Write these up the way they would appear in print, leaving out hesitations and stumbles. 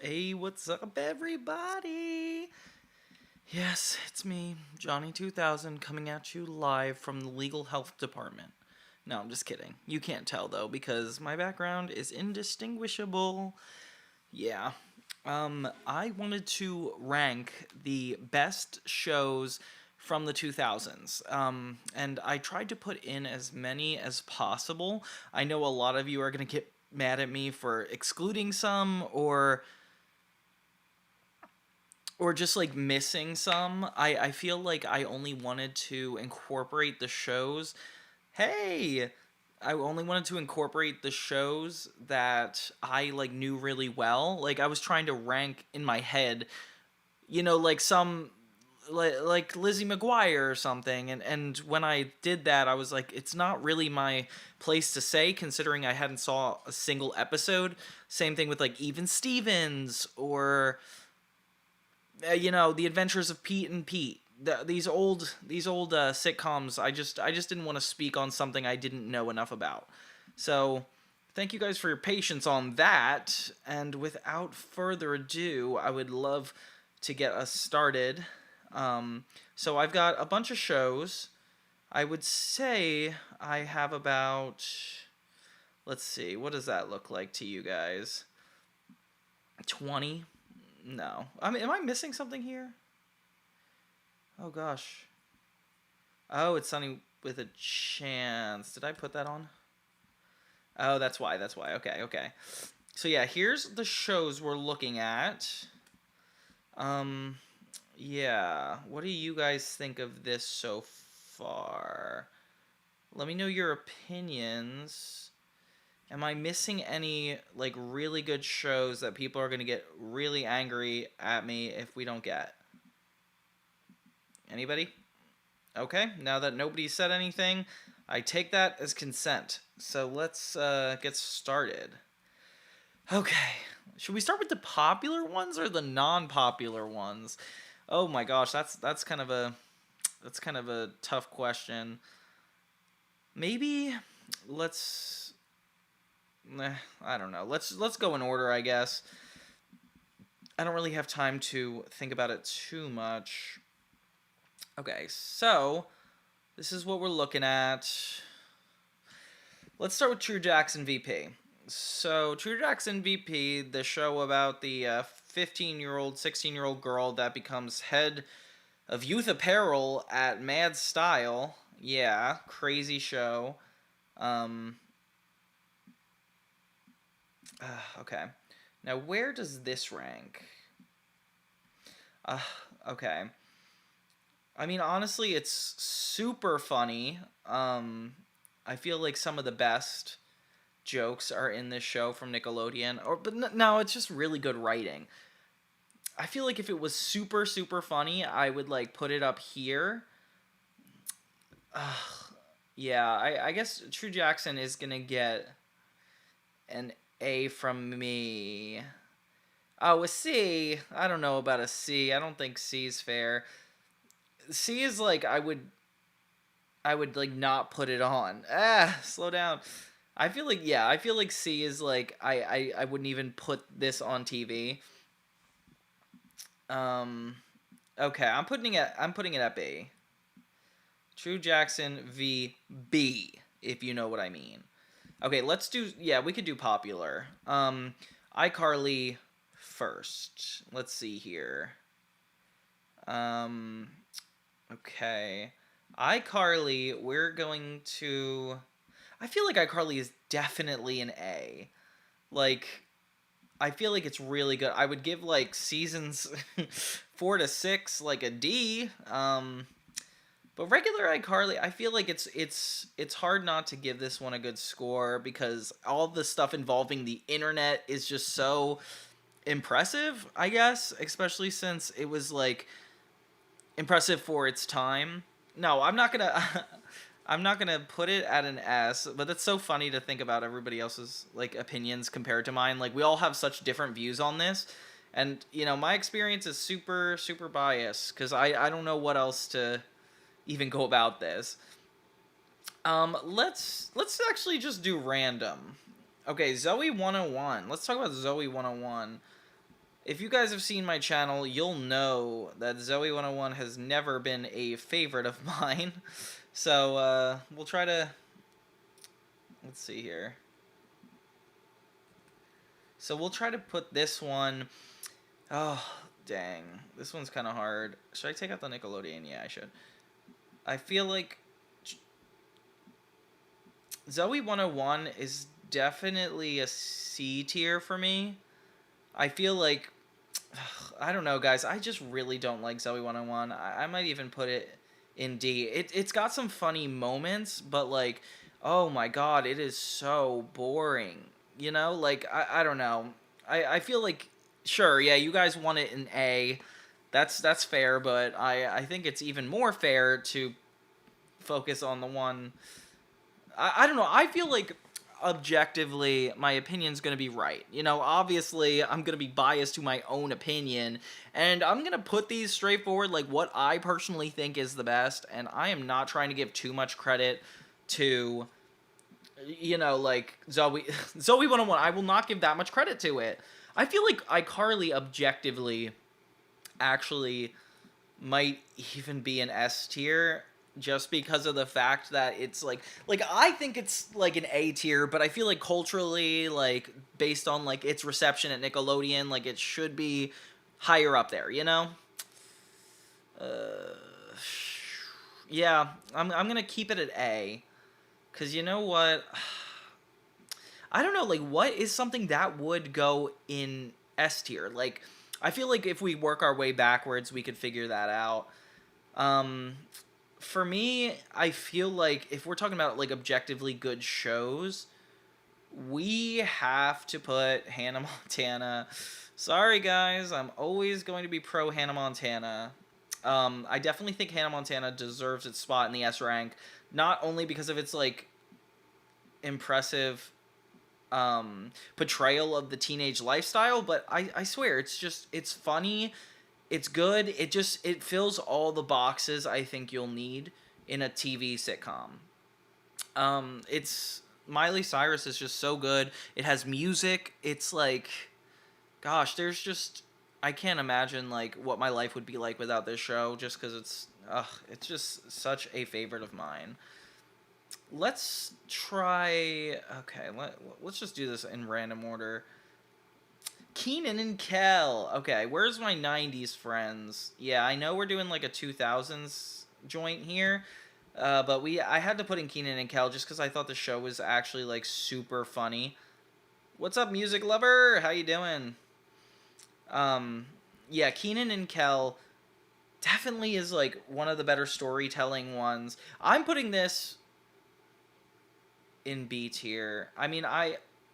Hey, what's up, everybody? Yes, it's me, Johnny 2000, coming at you live from the legal health department. No, I'm just kidding. You can't tell, though, because my background is indistinguishable. Yeah. I wanted to rank the best shows from the 2000s. And I tried to put in as many as possible. I know a lot of you are going to get mad at me for excluding some or just like missing some. I feel like I only wanted to incorporate the shows. Hey, I only wanted to incorporate the shows that I like knew really well. Like I was trying to rank in my head, like some like Lizzie McGuire or something. And when I did that, I was like, it's not really my place to say, considering I hadn't saw a single episode. Same thing with like Even Stevens or The Adventures of Pete and Pete. These old sitcoms. I just didn't want to speak on something I didn't know enough about. So, thank you guys for your patience on that. And without further ado, I would love to get us started. So I've got a bunch of shows. I would say I have about. Let's see. What does that look like to you guys? 20? No. I mean, am I missing something here? Oh gosh. Oh, it's Sunny with a Chance. Did I put that on? Oh, that's why. That's why. Okay, okay. So yeah, here's the shows we're looking at. Um, yeah. What do you guys think of this so far? Let me know your opinions. Am I missing any like really good shows that people are gonna get really angry at me if we don't get? Anybody? Okay, now that nobody said anything, I take that as consent. So let's get started. Okay, should we start with the popular ones or the non-popular ones? Oh my gosh, that's kind of a tough question. Maybe let's I don't know. Let's go in order, I guess. I don't really have time to think about it too much. Okay, so this is what we're looking at. Let's start with True Jackson VP. So, True Jackson VP, the show about the 15-year-old, 16-year-old girl that becomes head of youth apparel at Mad Style. Yeah, crazy show. Um, okay. Now, where does this rank? Uh, okay. I mean, honestly, it's super funny. I feel like some of the best jokes are in this show from Nickelodeon. But no, it's just really good writing. I feel like if it was super super funny, I would like put it up here. Yeah, I guess True Jackson is gonna get an A from me. Oh, a C. I don't know about a C. I don't think C is fair. C is like I would like not put it on. Slow down. I feel like C is like I wouldn't even put this on TV. Um okay, I'm putting it at B. True Jackson v B, if you know what I mean. Okay, let's do yeah, we could do popular. iCarly first. Let's see here. Um okay. iCarly, we're going to I feel like iCarly is definitely an A. Like, I feel like it's really good. I would give like seasons 4 to 6 like a D. But regular iCarly, I feel like it's hard not to give this one a good score because all the stuff involving the internet is just so impressive. I guess, especially since it was like impressive for its time. No, I'm not gonna. I'm not gonna put it at an S, but it's so funny to think about everybody else's like opinions compared to mine. Like we all have such different views on this, and my experience is super super biased because I don't know what else to even go about this. Let's actually just do random. Okay, Zoe 101. Let's talk about Zoe 101. if you guys have seen my channel, you'll know that Zoe 101 has never been a favorite of mine. So, we'll try to... Let's see here. So we'll try to put this one... Oh, dang. This one's kind of hard. Should I take out the Nickelodeon? Yeah, I should. I feel like Zoe 101 is definitely a C tier for me. I feel like... I don't know, guys. I just really don't like Zoe 101. I might even put it in D. It's got some funny moments, but, like, oh my god, it is so boring. You know? Like, I don't know. I feel like, sure, yeah, you guys want it in A. That's fair, but I think it's even more fair to focus on the one... I don't know. I feel like objectively my opinion's going to be right. You know, obviously I'm going to be biased to my own opinion, and I'm going to put these straightforward like what I personally think is the best, and I am not trying to give too much credit to, you know, like Zoe 101. I will not give that much credit to it. I feel like iCarly objectively actually might even be an S tier, just because of the fact that it's like I think it's like an A tier, but I feel like culturally, like based on like its reception at Nickelodeon, like it should be higher up there, you know? Uh, yeah, I'm gonna keep it at A, cause you know what? I don't know, like what is something that would go in S tier? Like, I feel like if we work our way backwards, we could figure that out. Um, for me, I feel like if we're talking about like objectively good shows, we have to put Hannah Montana. Sorry guys, I'm always going to be pro Hannah Montana. I definitely think Hannah Montana deserves its spot in the S rank, not only because of its like impressive portrayal of the teenage lifestyle, but I swear it's funny, it's good, it fills all the boxes I think you'll need in a TV sitcom. It's Miley Cyrus is just so good. It has music. It's like, gosh, there's just I can't imagine like what my life would be like without this show, just because it's just such a favorite of mine. Let's try. Okay, let's just do this in random order. Keenan and Kel. Okay, where's my 90s friends? Yeah, I know we're doing like a 2000s joint here. But I had to put in Keenan and Kel just because I thought the show was actually like super funny. What's up, music lover? How you doing? Um, yeah, Keenan and Kel definitely is like one of the better storytelling ones. I'm putting this in B tier. I mean,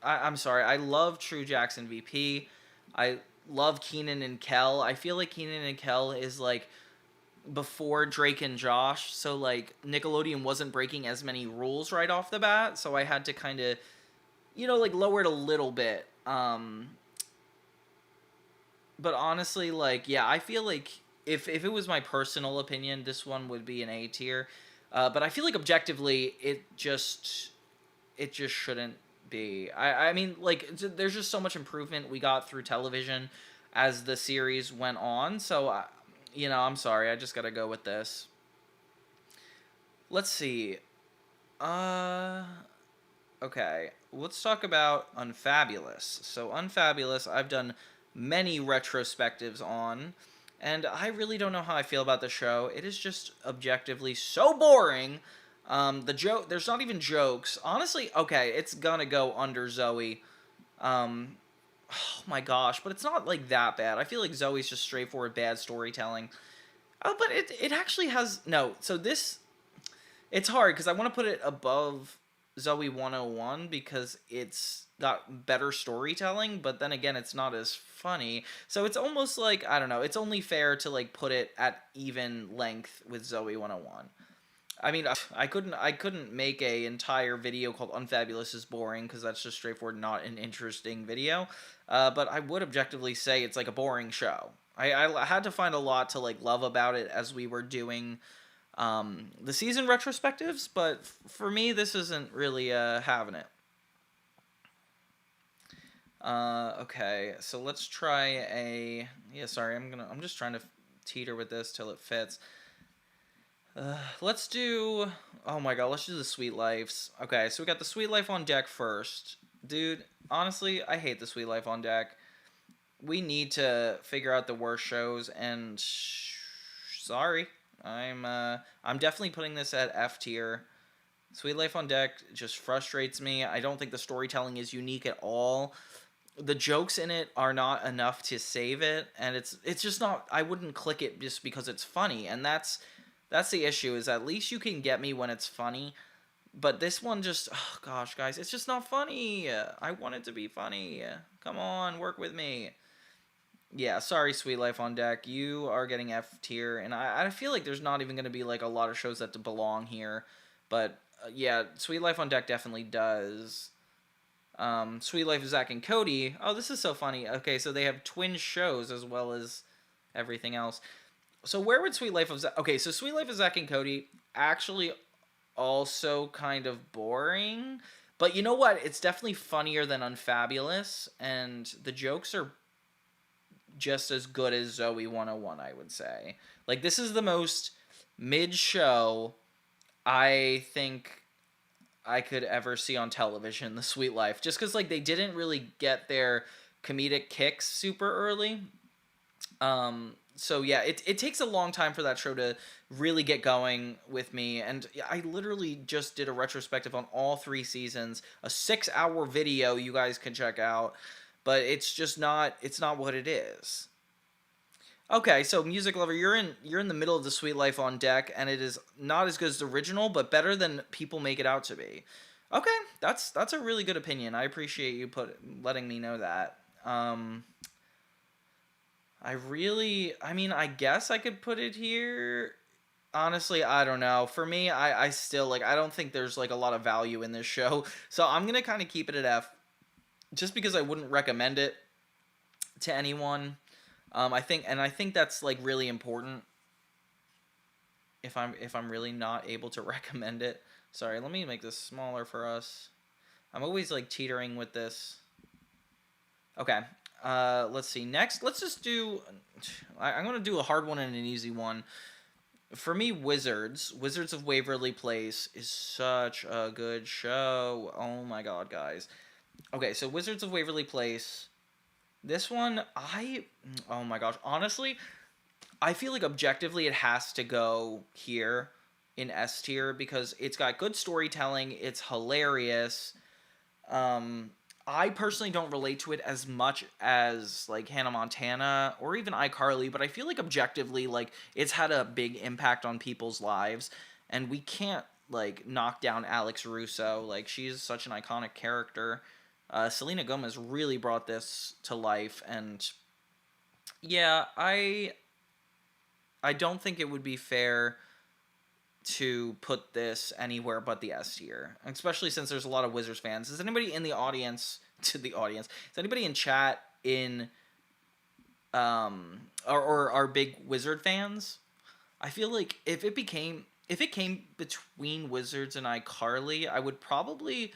I'm sorry. I love True Jackson VP. I love Keenan and Kel. I feel like Keenan and Kel is like before Drake and Josh, so like Nickelodeon wasn't breaking as many rules right off the bat, so I had to kind of, you know, like lower it a little bit. But honestly, like, yeah, I feel like if it was my personal opinion, this one would be an A tier. But I feel like objectively, it just shouldn't be. I mean, like, there's just so much improvement we got through television as the series went on. So, you know, I'm sorry. I just gotta go with this. Let's see. Okay. Let's talk about Unfabulous. So, Unfabulous, I've done many retrospectives on, and I really don't know how I feel about the show. It is just objectively so boring. There's not even jokes. Honestly, okay, it's gonna go under Zoe. Oh my gosh, but it's not like that bad. I feel like Zoe's just straightforward bad storytelling. Oh, but it actually has no. So this it's hard because I want to put it above Zoe 101 because it's got better storytelling, but then again, it's not as funny. So it's almost like I don't know. It's only fair to like put it at even length with Zoe 101. I mean, I couldn't make a entire video called "Unfabulous is Boring" because that's just straightforward, not an interesting video. But I would objectively say it's like a boring show. I had to find a lot to like love about it as we were doing the season retrospectives, but for me, this isn't really having it. Okay, so let's try a. Yeah, sorry, I'm just trying to teeter with this till it fits. Let's do. Oh my god, let's do the Sweet Lives. Okay, so we got the Sweet Life on deck first. Dude, honestly, I hate the Sweet Life on deck. We need to figure out the worst shows, and sorry, I'm definitely putting this at F tier. Sweet Life on Deck just frustrates me. I don't think the storytelling is unique at all. The jokes in it are not enough to save it, and it's just not. I wouldn't click it just because it's funny, and that's the issue. Is at least you can get me when it's funny, but this one just, oh gosh, guys, it's just not funny. I want it to be funny. Come on, work with me. Yeah, sorry, Sweet Life on Deck. You are getting F tier, and I feel like there's not even going to be like a lot of shows that belong here, but yeah, Sweet Life on Deck definitely does. Sweet Life of Zach and Cody. Oh, this is so funny. Okay, so they have twin shows as well as everything else. So where would Sweet Life of Zach? Okay, so Sweet Life of Zach and Cody actually also kind of boring. But you know what? It's definitely funnier than Unfabulous, and the jokes are just as good as Zoe 101, I would say. Like, this is the most mid show I think I could ever see on television, The Sweet Life. Just because, like, they didn't really get their comedic kicks super early. So yeah, it takes a long time for that show to really get going with me, and I literally just did a retrospective on all 3 seasons, a 6-hour video you guys can check out, but it's not what it is. Okay, so music lover, you're in the middle of the Sweet Life on Deck, and it is not as good as the original, but better than people make it out to be. Okay, that's a really good opinion. I appreciate you letting me know that. I mean, I guess I could put it here. Honestly, I don't know. For me, I still like. I don't think there's like a lot of value in this show, so I'm gonna kind of keep it at F, just because I wouldn't recommend it to anyone. I think that's like really important. If I'm really not able to recommend it, sorry. Let me make this smaller for us. I'm always like teetering with this. Okay. Let's see. Next, let's just do. I'm gonna do a hard one and an easy one. For me, Wizards of Waverly Place is such a good show. Oh my god, guys. Okay, so Wizards of Waverly Place. This one, oh my gosh, honestly, I feel like objectively it has to go here in S tier because it's got good storytelling, it's hilarious. Um, I personally don't relate to it as much as like Hannah Montana or even iCarly, but I feel like objectively, like it's had a big impact on people's lives, and we can't like knock down Alex Russo. Like she's such an iconic character. Selena Gomez really brought this to life, and yeah, I don't think it would be fair to put this anywhere but the S tier, especially since there's a lot of Wizards fans. Is anybody in the audience to the audience? Is anybody in chat in or are big Wizard fans? I feel like if it came between Wizards and iCarly, I would probably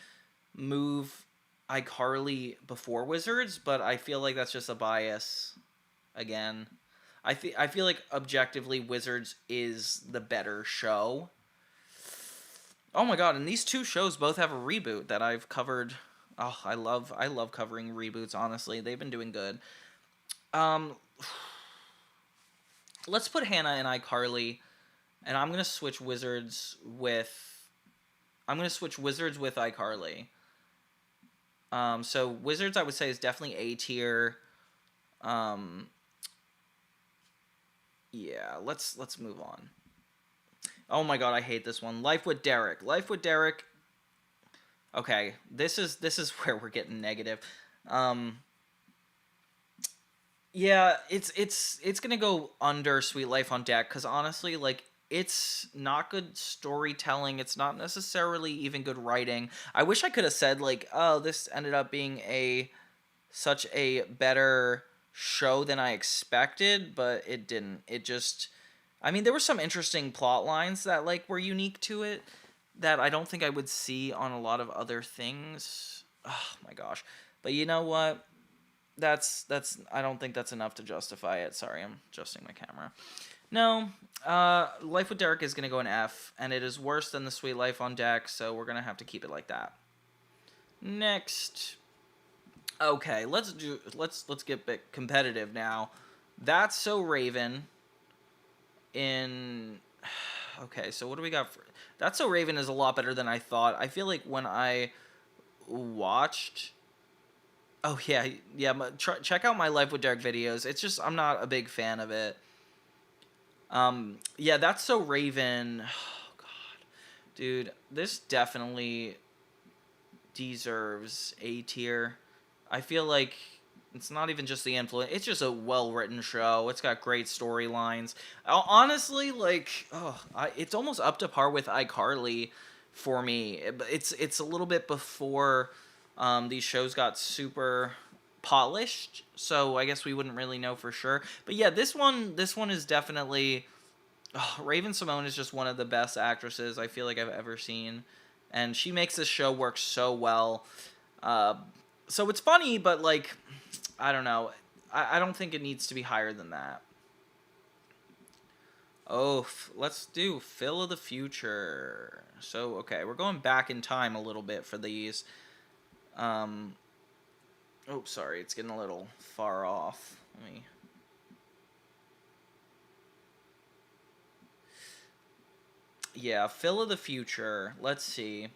move iCarly before Wizards, but I feel like that's just a bias again. I feel like objectively Wizards is the better show. Oh my god, and these two shows both have a reboot that I've covered. Oh, I love covering reboots, honestly. They've been doing good. Um let's put Hannah and iCarly, and I'm going to switch Wizards with iCarly. So Wizards I would say is definitely A tier. Um Yeah, let's move on. Oh my god, I hate this one. Life with Derek. Life with Derek. Okay, this is where we're getting negative. Um yeah, it's going to go under Sweet Life on Deck cuz honestly, like it's not good storytelling. It's not necessarily even good writing. I wish I could have said like, "Oh, this ended up being a such a better show than I expected," but it didn't. It just I mean, there were some interesting plot lines that like were unique to it that I don't think I would see on a lot of other things. Oh my gosh. But you know what? that's I don't think that's enough to justify it. Sorry, I'm adjusting my camera. No, Life with Derek is gonna go an F, and it is worse than The Sweet Life on Deck, so we're gonna have to keep it like that. Next, okay, let's get a bit competitive now. That's So Raven. In okay, so what do we got for That's So Raven is a lot better than I thought. I feel like when I watched oh yeah, yeah. Check out my Life with Derek videos. It's just I'm not a big fan of it. Yeah, That's So Raven. Oh God, dude, this definitely deserves A tier. I feel like it's not even just the influence; it's just a well written show. It's got great storylines. Honestly, like, it's almost up to par with iCarly for me. It's a little bit before these shows got super polished, so I guess we wouldn't really know for sure. But yeah, this one is definitely Raven Simone is just one of the best actresses I feel like I've ever seen, and she makes this show work so well. Uh, so it's funny, but like, I don't know. I don't think it needs to be higher than that. Oh, let's do Phil of the Future. So okay, we're going back in time a little bit for these. Um, oh, sorry, it's getting a little far off. Let me. Yeah, Phil of the Future. Let's see.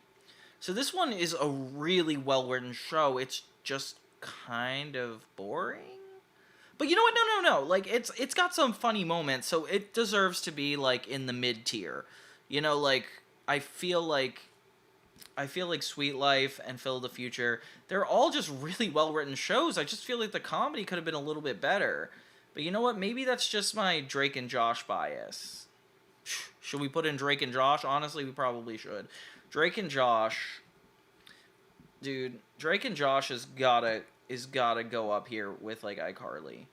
So this one is a really well written show. It's just kind of boring. But you know what? No, no, no. Like it's got some funny moments, so it deserves to be like in the mid tier. Like I feel like I feel like Sweet Life and Phil of the Future, they're all just really well written shows. I just feel like the comedy could have been a little bit better. But you know what? Maybe that's just my Drake and Josh bias. Should we put in Drake and Josh? Honestly, we probably should. Drake and Josh, dude. Drake and Josh is gotta go up here with like iCarly.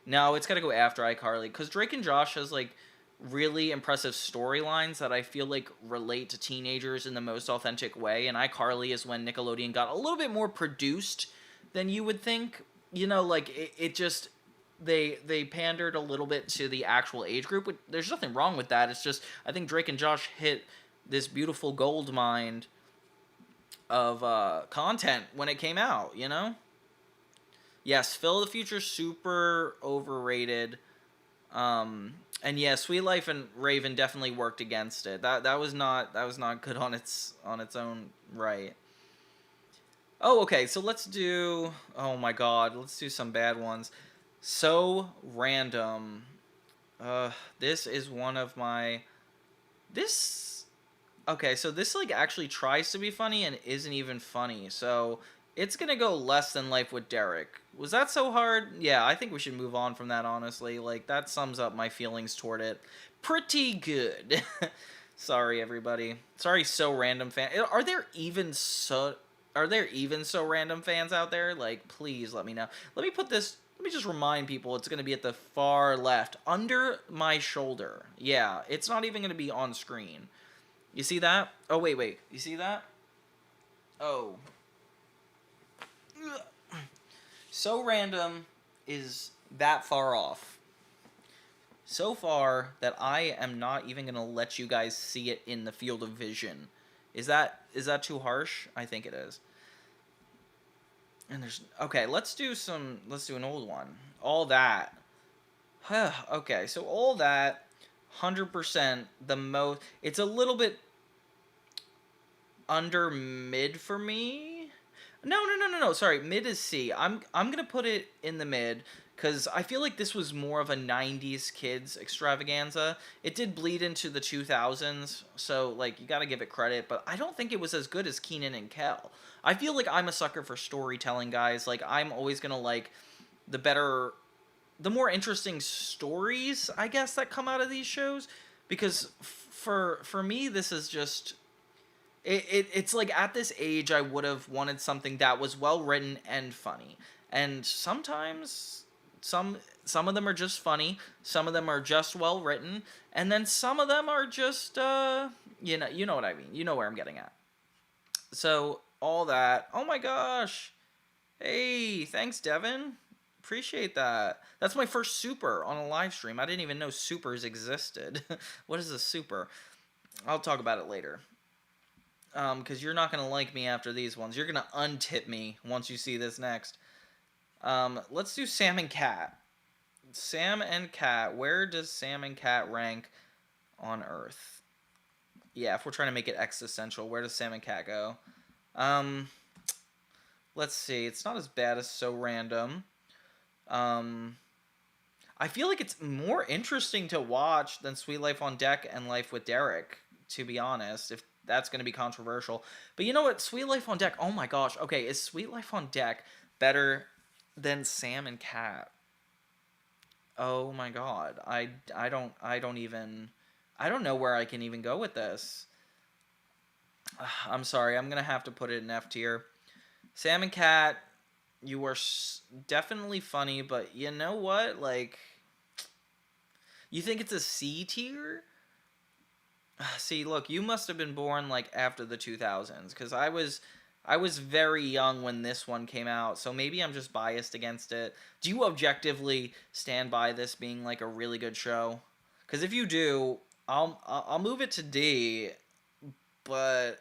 No, it's gotta go after iCarly because Drake and Josh has like really impressive storylines that I feel like relate to teenagers in the most authentic way. And iCarly is when Nickelodeon got a little bit more produced than you would think. Like it just they pandered a little bit to the actual age group. There's nothing wrong with that. It's just I think Drake and Josh hit this beautiful gold mine of content when it came out. Yes, Phil of the Future super overrated. And yeah, Sweet Life and Raven definitely worked against it. That was not good on its own right. Oh, okay. So let's do. Oh my God, let's do some bad ones. So random. This is one of my. This. Okay, so this like actually tries to be funny and isn't even funny. So it's gonna go less than Life with Derek. Was that so hard? Yeah, I think we should move on from that. Honestly, like that sums up my feelings toward it. Pretty good. Sorry, everybody. Sorry, so random fan. Are there even so random fans out there? Like, please let me know. Let me put this. Let me just remind people it's going to be at the far left, under my shoulder. Yeah, it's not even going to be on screen. You see that? Oh, wait, wait. You see that? Oh. So random is that far off. So far that I am not even going to let you guys see it in the field of vision. Is that too harsh? I think it is. And there's okay, let's do an old one. All that. Okay, so all that 100% the most it's a little bit under mid for me. No, no, no, no, no. Sorry, mid is C. I'm gonna put it in the mid because I feel like this was more of a '90s kids extravaganza. It did bleed into the 2000s, so like you gotta give it credit. But I don't think it was as good as Keenan and Kel. I feel like I'm a sucker for storytelling, guys. Like I'm always gonna like the better, the more interesting stories, I guess, that come out of these shows. Because for me, this is just it's like at this age I would have wanted something that was well written and funny. And sometimes some of them are just funny, some of them are just well written, and then some of them are just you know what I mean. You know where I'm getting at. So all that. Oh my gosh. Hey, thanks, Devin. Appreciate that. That's my first super on a live stream. I didn't even know supers existed. What is a super? I'll talk about it later. Because you're not gonna like me after these ones. You're gonna untip me once you see this next. Let's do Sam and Cat. Sam and Cat. Where does Sam and Cat rank on Earth? Yeah, if we're trying to make it existential, where does Sam and Cat go? Um, let's see. It's not as bad as So Random. Um, I feel like it's more interesting to watch than Sweet Life on Deck and Life with Derek, to be honest, if that's going to be controversial. But you know what? Sweet Life on Deck, oh my gosh. Okay, is Sweet Life on Deck better than Sam and Cat? Oh my god. I don't know where I can even go with this. I'm sorry. I'm going to have to put it in F tier. Sam and Cat, you were definitely funny, but you know what? Like, you think it's a C tier? See, look, you must have been born like after the 2000s cuz I was very young when this one came out. So maybe I'm just biased against it. Do you objectively stand by this being like a really good show? Cuz if you do, I'll move it to D, but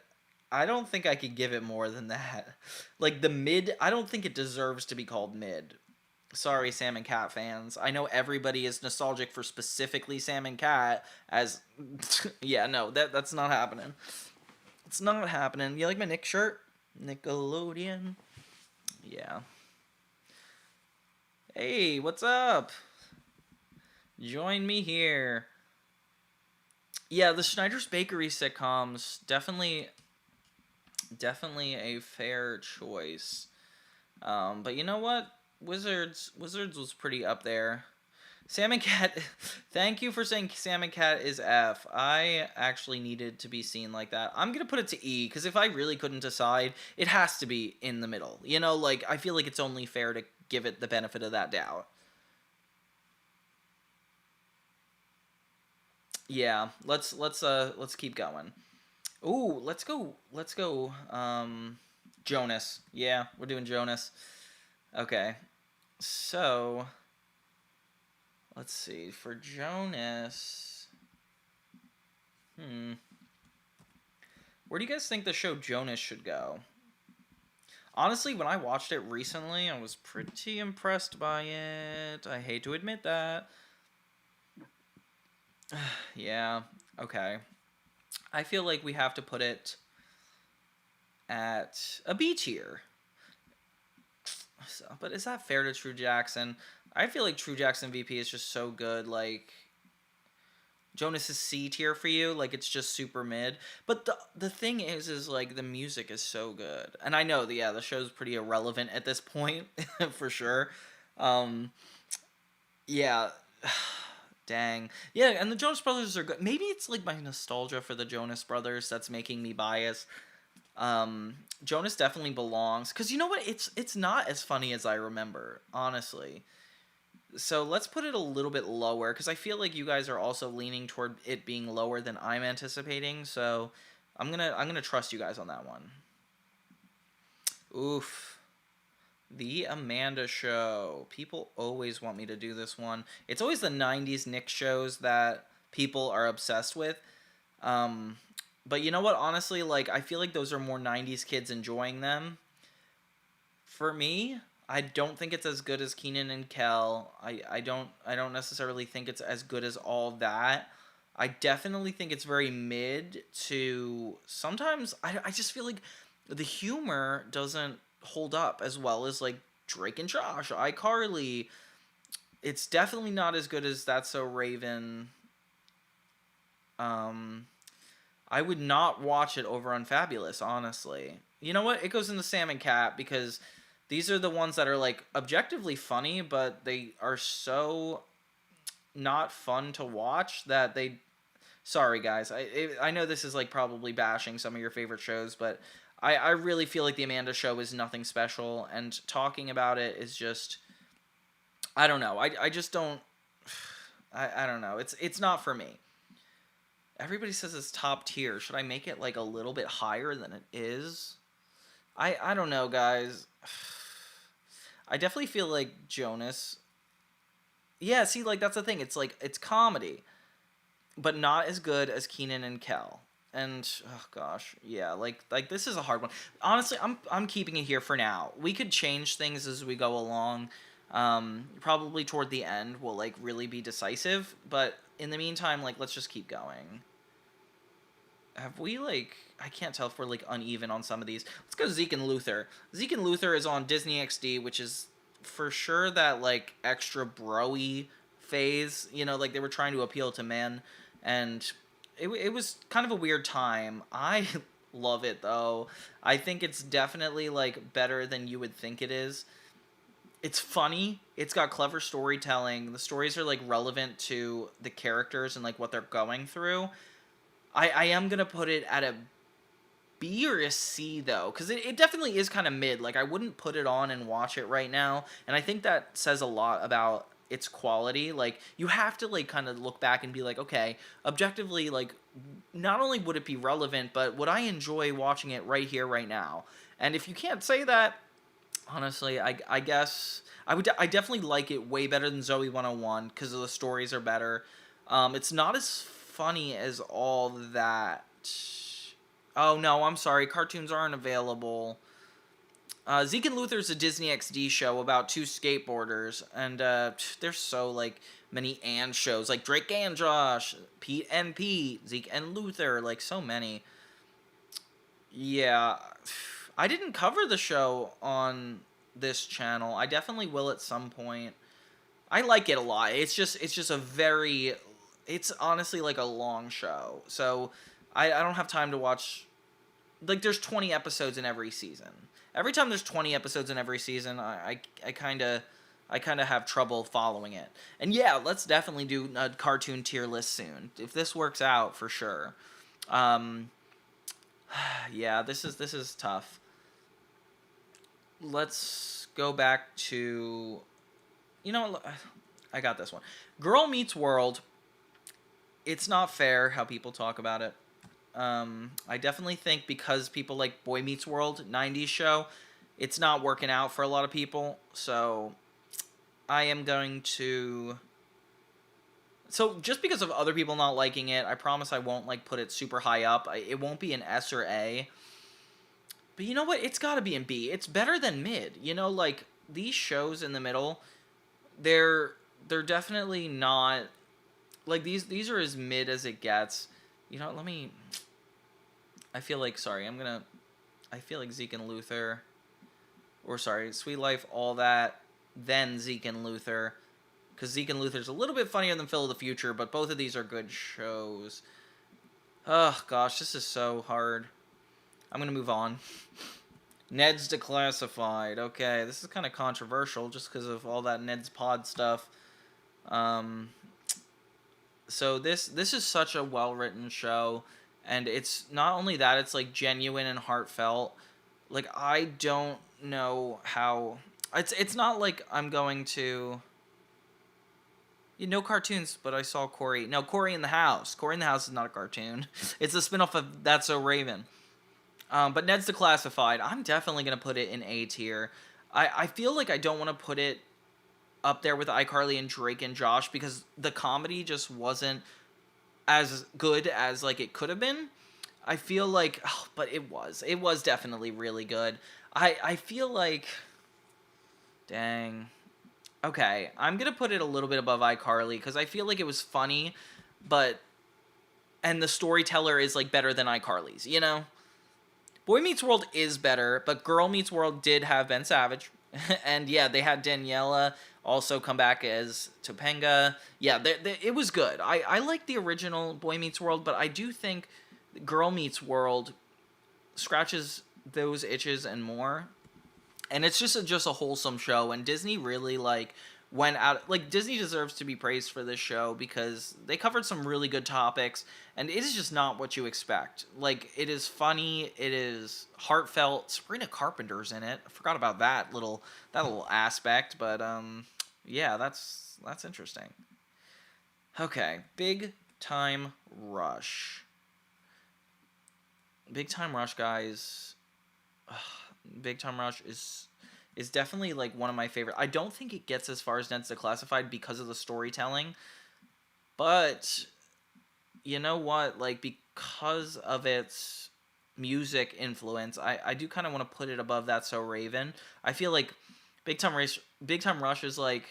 I don't think I could give it more than that. Like the mid, I don't think it deserves to be called mid. Sorry, Sam and Cat fans. I know everybody is nostalgic for specifically Sam and Cat as yeah, no, that's not happening. It's not happening. You like my Nick shirt? Nickelodeon. Yeah. Hey, what's up? Join me here. Yeah, the Schneider's Bakery sitcoms definitely a fair choice. But you know what? Wizards was pretty up there. Sam and Cat, thank you for saying Sam and Cat is F. I actually needed to be seen like that. I'm gonna put it to E because if I really couldn't decide, it has to be in the middle. You know, like I feel like it's only fair to give it the benefit of that doubt. Yeah, let's keep going. Ooh, let's go. Jonas. Yeah, we're doing Jonas. Okay, so let's see for Jonas. Hmm. Where do you guys think the show Jonas should go? Honestly, when I watched it recently, I was pretty impressed by it. I hate to admit that. Yeah, okay. I feel like we have to put it at a B tier. So, but is that fair to True Jackson? I feel like True Jackson VP is just so good. Like, Jonas is C tier for you, like it's just super mid. But the thing is like the music is so good, and I know the show's pretty irrelevant at this point for sure. Um, yeah, dang, yeah, and the Jonas Brothers are good. Maybe it's like my nostalgia for the Jonas Brothers that's making me biased. Jonas definitely belongs because you know what? It's not as funny as I remember, honestly. So let's put it a little bit lower because I feel like you guys are also leaning toward it being lower than I'm anticipating. So I'm gonna trust you guys on that one. Oof. The Amanda Show. People always want me to do this one. It's always the 90s Nick shows that people are obsessed with. Um, but you know what? Honestly, like I feel like those are more 90s kids enjoying them. For me, I don't think it's as good as Keenan and Kel. I don't necessarily think it's as good as all that. I definitely think it's very mid to sometimes I just feel like the humor doesn't hold up as well as like Drake and Josh, iCarly. It's definitely not as good as That's So Raven. Um I would not watch it over on Fabulous, honestly. You know what? It goes in the Sam and Cat because these are the ones that are like objectively funny, but they are so not fun to watch that they. Sorry, guys. I know this is like probably bashing some of your favorite shows, but I really feel like the Amanda Show is nothing special, and talking about it is just I don't know. I just don't. I don't know. It's not for me. Everybody says it's top tier. Should I make it like a little bit higher than it is? I don't know, guys. I definitely feel like Jonas. Yeah, see, like that's the thing. It's like it's comedy, but not as good as Keenan and Kel. And oh gosh, yeah, like this is a hard one. Honestly, I'm keeping it here for now. We could change things as we go along. Probably toward the end will like really be decisive, but in the meantime, like let's just keep going. Have we like I can't tell if we're like uneven on some of these. Let's go Zeke and Luther. Zeke and Luther is on Disney XD, which is for sure that like extra broy phase. You know, like they were trying to appeal to men, and it was kind of a weird time. I love it though. I think it's definitely like better than you would think it is. It's funny. It's got clever storytelling. The stories are like relevant to the characters and like what they're going through. I am gonna put it at a B or a C though, because it definitely is kind of mid. Like I wouldn't put it on and watch it right now, and I think that says a lot about its quality. Like you have to like kind of look back and be like, okay, objectively, like not only would it be relevant, but would I enjoy watching it right here, right now? And if you can't say that, honestly, I guess I definitely like it way better than Zoe 101 because the stories are better. It's not as funny as all that. Oh no, I'm sorry. Cartoons aren't available. Zeke and Luther is a Disney XD show about two skateboarders, and there's so like many and shows like Drake and Josh, Pete and Pete, Zeke and Luther, like so many. Yeah, I didn't cover the show on this channel. I definitely will at some point. I like it a lot. It's just a very it's honestly like a long show. So I don't have time to watch like there's 20 episodes in every season. Every time there's 20 episodes in every season, I kind of have trouble following it. And yeah, let's definitely do a cartoon tier list soon. If this works out for sure. Um yeah, this is tough. Let's go back to you know I got this one. Girl Meets World. It's not fair how people talk about it. I definitely think because people like Boy Meets World, 90s show, it's not working out for a lot of people. So I am going to. So just because of other people not liking it, I promise I won't like put it super high up. It won't be an S or A. But you know what? It's got to be in B. It's better than mid. You know, like these shows in the middle, they're they're definitely not like these are as mid as it gets. You know, let me I feel like sorry, I feel like Zeke and Luther or sorry, Sweet Life, all that, then Zeke and Luther cuz Zeke and Luther's a little bit funnier than Phil of the Future, but both of these are good shows. Oh gosh, this is so hard. I'm going to move on. Ned's Declassified. Okay, this is kind of controversial just because of all that Ned's Pod stuff. Um, so this is such a well written show, and it's not only that it's like genuine and heartfelt. Like I don't know how it's not like I'm going to. You know cartoons, but I saw Corey. No, Corey in the House. Corey in the House is not a cartoon. It's a spinoff of That's So Raven. But Ned's Declassified. I'm definitely gonna put it in A tier. I feel like I don't want to put it up there with iCarly and Drake and Josh because the comedy just wasn't as good as like it could have been. I feel like, oh, but it was. It was definitely really good. I feel like, dang. Okay, I'm gonna put it a little bit above iCarly because I feel like it was funny, but and the storyteller is like better than iCarly's. You know. Boy Meets World is better, but Girl Meets World did have Ben Savage. And yeah, they had Daniela also come back as Topanga. Yeah, it was good. I like the original Boy Meets World, but I do think Girl Meets World scratches those itches and more. And it's just a wholesome show, and Disney really like went out like Disney deserves to be praised for this show because they covered some really good topics, and it is just not what you expect. Like it is funny, it is heartfelt. Sabrina Carpenter's in it. I forgot about that little aspect, but yeah, that's interesting. Okay, Big Time Rush. Big Time Rush, guys. Ugh, Big Time Rush is is definitely like one of my favorite. I don't think it gets as far as Ned's Declassified because of the storytelling, but you know what? Like, because of its music influence, I do kind of want to put it above That's So Raven. I feel like Big Time Rush is like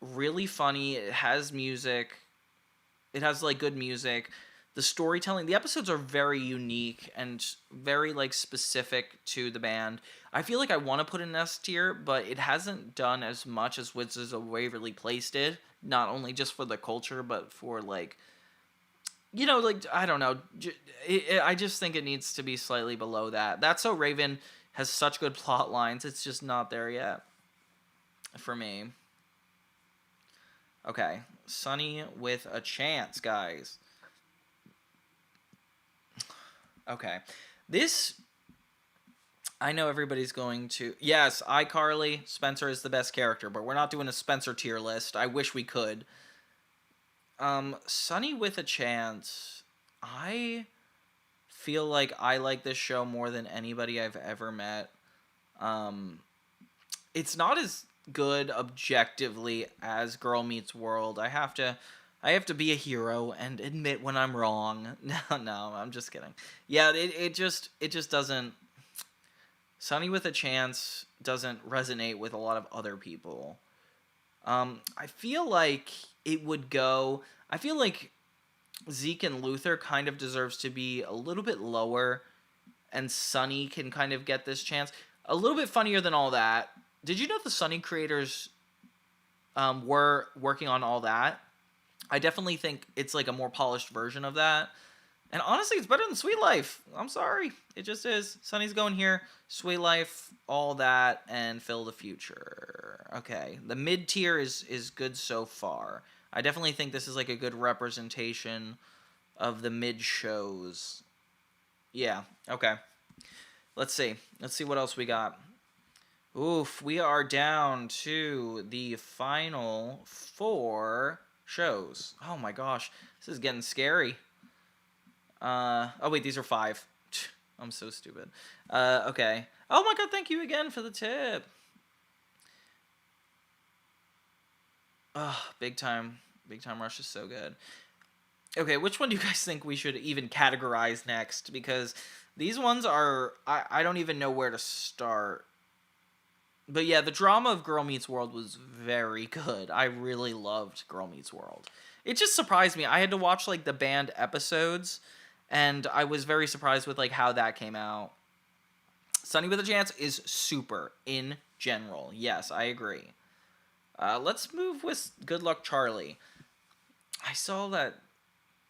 really funny. It has music. It has like good music. The storytelling, the episodes are very unique and very like specific to the band. I feel like I want to put an S tier, but it hasn't done as much as Wizards of Waverly Place did. Not only just for the culture, but for like, like I don't know. I just think it needs to be slightly below that. That's So Raven has such good plot lines. It's just not there yet for me. Okay, Sunny with a Chance, guys. Okay, this I know everybody's going to. Yes, iCarly, Spencer is the best character, but we're not doing a Spencer tier list. I wish we could. Sunny with a Chance. I feel like I like this show more than anybody I've ever met. Um, it's not as good objectively as Girl Meets World. I have to be a hero and admit when I'm wrong. No, I'm just kidding. Yeah, it just doesn't. Sunny with a Chance doesn't resonate with a lot of other people. I feel like it would go. I feel like Zeke and Luther kind of deserves to be a little bit lower, and Sunny can kind of get this chance. A little bit funnier than All That. Did you know the Sunny creators were working on All That? I definitely think it's like a more polished version of that. And honestly, it's better than Sweet Life. I'm sorry. It just is. Sunny's going here. Sweet Life, All That, and Fill the Future. Okay. The mid tier is good so far. I definitely think this is like a good representation of the mid shows. Yeah. Okay. Let's see. Let's see what else we got. Oof. We are down to the final 4 shows. Oh my gosh. This is getting scary. Oh wait, these are 5. I'm so stupid. Okay. Oh my god, thank you again for the tip. Big Time Rush is so good. Okay, which one do you guys think we should even categorize next? Because these ones are, I don't even know where to start. But yeah, the drama of Girl Meets World was very good. I really loved Girl Meets World. It just surprised me. I had to watch like the band episodes, and I was very surprised with like how that came out. Sunny with a Chance is super in general. Yes, I agree. Let's move with Good Luck Charlie. I saw that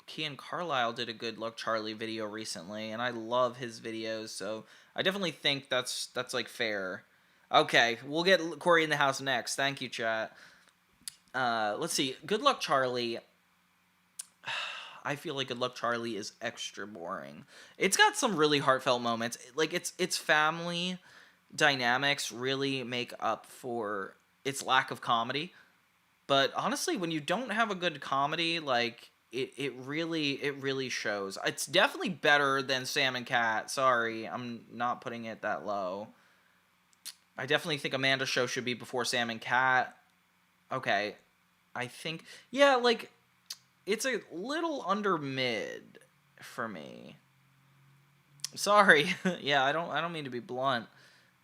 Kean Carlisle did a Good Luck Charlie video recently, and I love his videos, so I definitely think that's like fair. Okay, we'll get Corey in the house next. Thank you, chat. Let's see. Good Luck Charlie. I feel like Good Luck Charlie is extra boring. It's got some really heartfelt moments. Like its family dynamics really make up for its lack of comedy. But honestly, when you don't have a good comedy, like it really shows. It's definitely better than Sam and Cat. Sorry, I'm not putting it that low. I definitely think Amanda's show should be before Sam and Cat. Okay. I think yeah, like it's a little under mid for me. Sorry. Yeah, I don't mean to be blunt.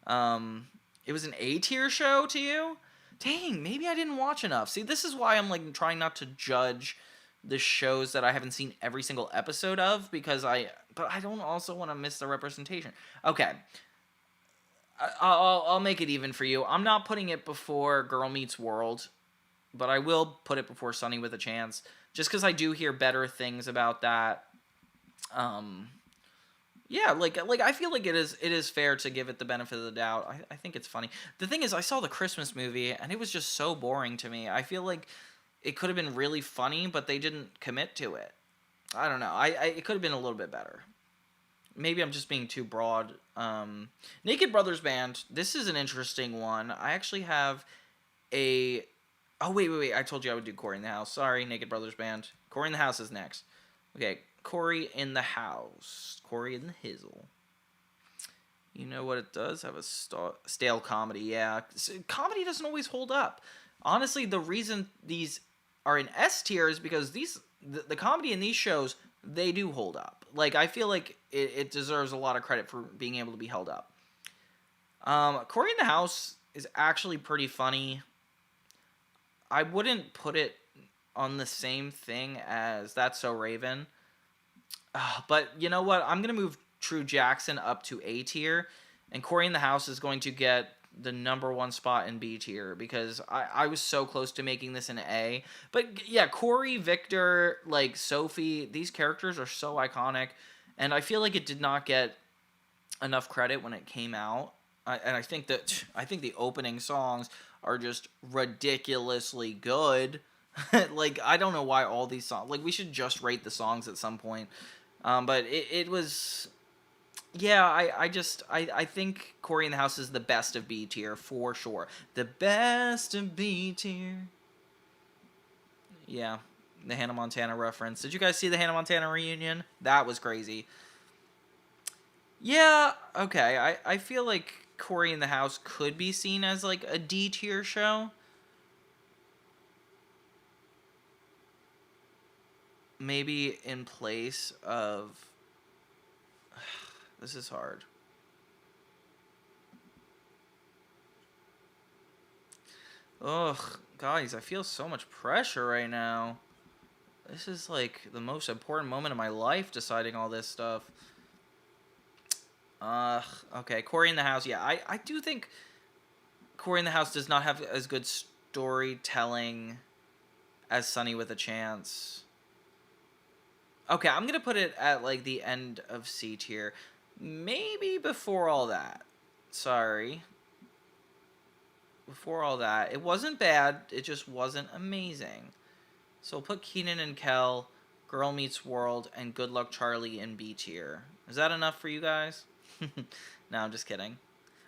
It was an A tier show to you? Dang, maybe I didn't watch enough. See, this is why I'm like trying not to judge the shows that I haven't seen every single episode of but I don't also want to miss the representation. Okay. I'll make it even for you. I'm not putting it before Girl Meets World, but I will put it before Sunny with a Chance, just because I do hear better things about that. Yeah, like I feel like it is fair to give it the benefit of the doubt. I think it's funny. The thing is, I saw the Christmas movie and it was just so boring to me. I feel like it could have been really funny, but they didn't commit to it. I don't know. It could have been a little bit better. Maybe I'm just being too broad. Naked Brothers Band. This is an interesting one. I actually have a. Oh wait! I told you I would do Corey in the House. Sorry, Naked Brothers Band. Corey in the House is next. Okay, Corey in the House. Corey in the Hizzle. You know what? It does have a stale comedy. Yeah, comedy doesn't always hold up. Honestly, the reason these are in S tier is because the comedy in these shows, they do hold up. Like, I feel like it deserves a lot of credit for being able to be held up. Corey in the House is actually pretty funny. I wouldn't put it on the same thing as That's So Raven. But you know what? I'm going to move True Jackson up to A tier, and Corey in the House is going to get the number one spot in B tier because I was so close to making this an A. But yeah, Corey, Victor, like Sophie, these characters are so iconic, and I feel like it did not get enough credit when it came out. And I think the opening songs are just ridiculously good. Like, I don't know why all these songs, like, we should just rate the songs at some point. But it was, yeah, I think Corey in the House is the best of B tier for sure. The best of B tier. Yeah, the Hannah Montana reference. Did you guys see the Hannah Montana reunion? That was crazy. Yeah, okay. I feel like Corey in the House could be seen as like a D tier show. Maybe in place of. This is hard. Ugh, guys, I feel so much pressure right now. This is like the most important moment of my life deciding all this stuff. Ugh, okay, Corey in the House. Yeah, I do think Corey in the House does not have as good storytelling as Sunny with a Chance. Okay, I'm gonna put it at like the end of C tier. Maybe before all that. Sorry. Before all that. It wasn't bad, it just wasn't amazing. So we'll put Keenan and Kel, Girl Meets World, and Good Luck Charlie in B tier. Is that enough for you guys? No, I'm just kidding.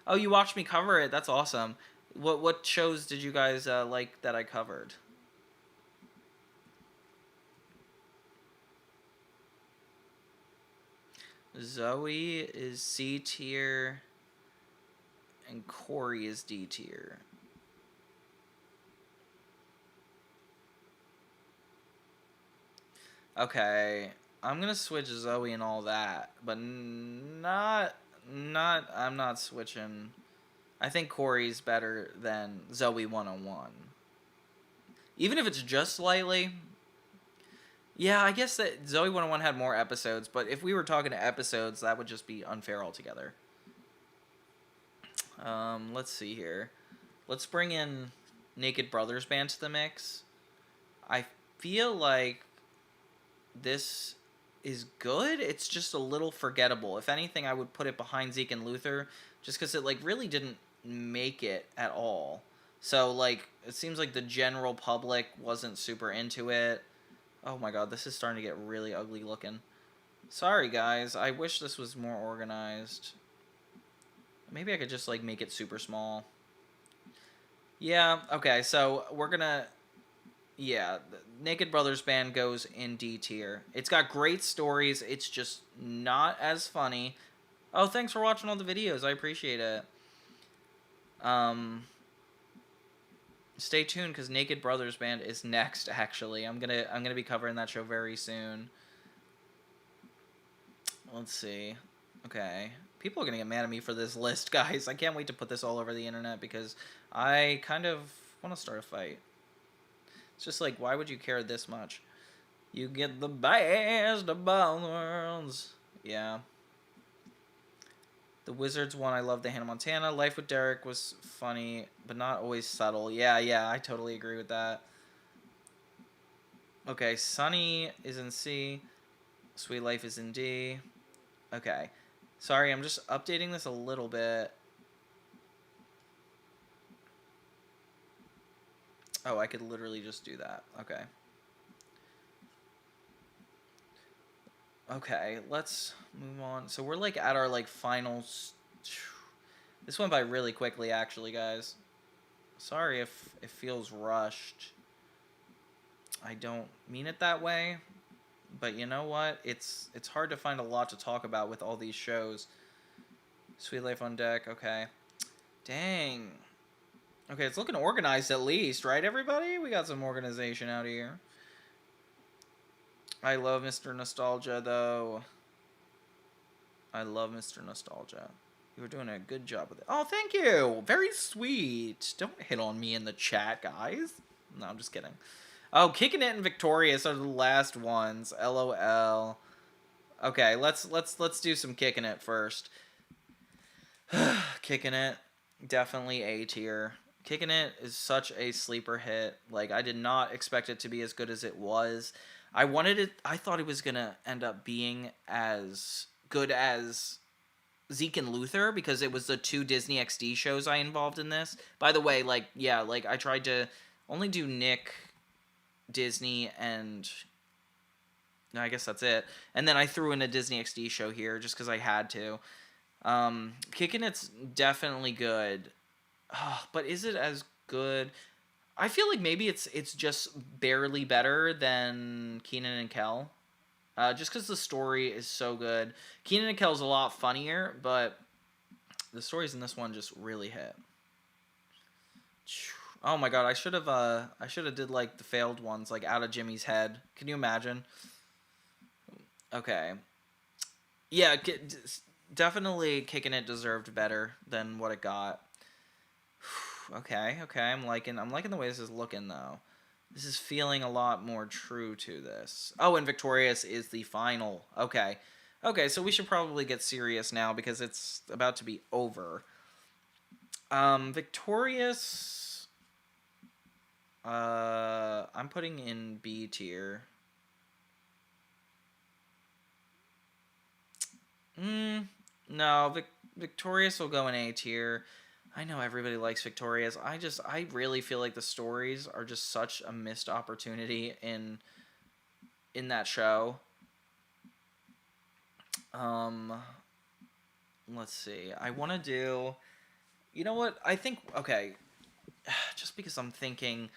Oh, you watched me cover it. That's awesome. What shows did you guys like that I covered? Zoe is C tier, and Corey is D tier. Okay, I'm gonna switch Zoe and all that, but I'm not switching. I think Corey's better than Zoe 101. Even if it's just slightly. Yeah, I guess that Zoe 101 had more episodes, but if we were talking to episodes, that would just be unfair altogether. Let's see here. Let's bring in Naked Brothers Band to the mix. I feel like this is good. It's just a little forgettable. If anything, I would put it behind Zeke and Luther, just because it like really didn't make it at all. So like, it seems like the general public wasn't super into it. Oh my god, this is starting to get really ugly looking. Sorry guys, I wish this was more organized. Maybe I could just like make it super small. Yeah, okay, so we're gonna... Yeah, the Naked Brothers Band goes in D tier. It's got great stories, it's just not as funny. Oh, thanks for watching all the videos, I appreciate it. Stay tuned, because Naked Brothers Band is next, actually. I'm gonna be covering that show very soon. Let's see. Okay. People are gonna get mad at me for this list, guys. I can't wait to put this all over the internet, because I kind of want to start a fight. It's just like, why would you care this much? You get the best of both worlds. Yeah. The Wizards one, I love the Hannah Montana. Life with Derek was funny, but not always subtle. Yeah, I totally agree with that. Okay, Sunny is in C. Sweet Life is in D. Okay. Sorry, I'm just updating this a little bit. Oh, I could literally just do that. Okay. Okay, let's move on. So we're like at our like final... This went by really quickly, actually, guys. Sorry if it feels rushed. I don't mean it that way. But you know what? It's hard to find a lot to talk about with all these shows. Sweet Life on Deck. Okay. Dang. Okay, it's looking organized at least, right, everybody? We got some organization out here. I love Mr. Nostalgia, though. I love Mr. Nostalgia. You were doing a good job with it. Oh, thank you. Very sweet. Don't hit on me in the chat, guys. No, I'm just kidding. Oh, Kicking It and Victorious are the last ones. LOL. Okay, let's do some Kicking It first. Kicking It, definitely A tier. Kicking It is such a sleeper hit. Like, I did not expect it to be as good as it was. I thought it was gonna end up being as good as Zeke and Luther because it was the two Disney XD shows I involved in this. By the way, like, yeah, like, I tried to only do Nick, Disney, and no, I guess that's it. And then I threw in a Disney XD show here just because I had to. Kicking It's definitely good. But is it as good? I feel like maybe it's just barely better than Keenan and Kel. Just because the story is so good. Keenan and Kel's a lot funnier, but the stories in this one just really hit. Oh my god, I should have did like the failed ones, like Out of Jimmy's Head. Can you imagine? Okay. Yeah, definitely Kicking It deserved better than what it got. Okay, I'm liking the way this is looking though. This is feeling a lot more true to this. Oh, and Victorious is the final. Okay. Okay, so we should probably get serious now because it's about to be over. Victorious, I'm putting in B tier. No, Victorious will go in A tier. I know everybody likes Victorious. I really feel like the stories are just such a missed opportunity in that show. Let's see. I want to do. You know what? I think okay. Just because I'm thinking